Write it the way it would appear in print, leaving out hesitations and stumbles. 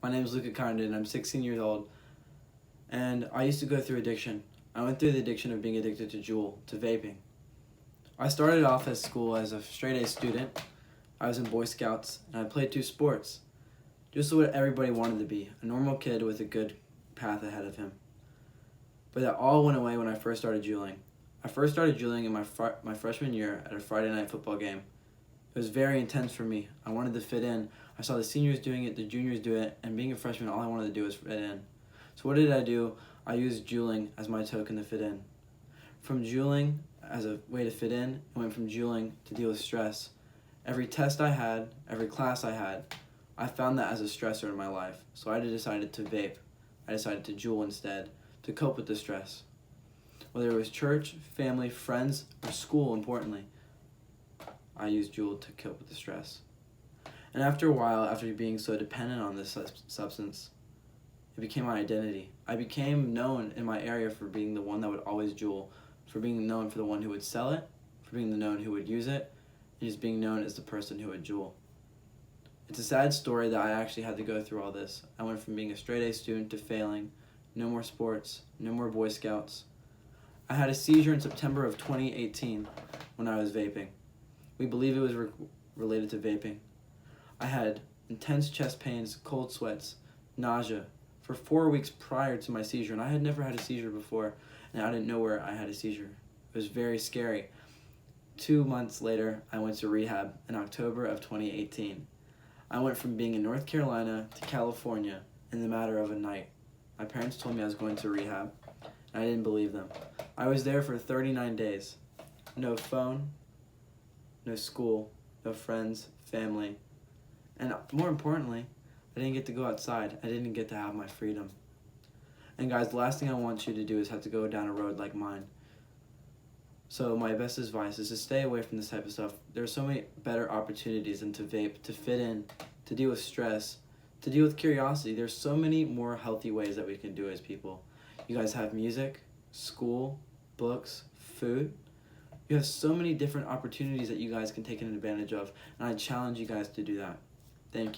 My name is Luka Kinard, and I'm 16 years old, and I used to go through addiction. I went through the addiction of being addicted to Juul, to vaping. I started off at school as a straight-A student. I was in Boy Scouts, and I played 2 sports. Just what everybody wanted to be, a normal kid with a good path ahead of him. But that all went away when I first started juuling. I first started juuling in my freshman year at a Friday night football game. It was very intense for me. I wanted to fit in. I saw the seniors doing it, the juniors do it, and being a freshman, all I wanted to do was fit in. So what did I do? I used juuling as my token to fit in. From juuling as a way to fit in, I went from juuling to deal with stress. Every test I had, every class I had, I found that as a stressor in my life. So I decided to vape. I decided to juul instead, to cope with the stress. Whether it was church, family, friends, or school, importantly, I used Juul to cope with the stress. And after a while, after being so dependent on this substance, it became my identity. I became known in my area for being the one that would always Juul, for being known for the one who would sell it, for being the known who would use it, and just being known as the person who would Juul. It's a sad story that I actually had to go through all this. I went from being a straight-A student to failing, no more sports, no more Boy Scouts. I had a seizure in September of 2018 when I was vaping. We believe it was related to vaping. I had intense chest pains, cold sweats, nausea for 4 weeks prior to my seizure, and I had never had a seizure before, and I didn't know where I had a seizure. It was very scary. 2 months later, I went to rehab in October of 2018. I went from being in North Carolina to California in the matter of a night. My parents told me I was going to rehab, and I didn't believe them. I was there for 39 days. No phone, no school, no friends, family, and more importantly, I didn't get to go outside. I didn't get to have my freedom. And guys, the last thing I want you to do is have to go down a road like mine. So my best advice is to stay away from this type of stuff. There are so many better opportunities than to vape, to fit in, to deal with stress, to deal with curiosity. There's so many more healthy ways that we can do as people. You guys have music, school, books, food. You have so many different opportunities that you guys can take advantage of, and I challenge you guys to do that. Thank you.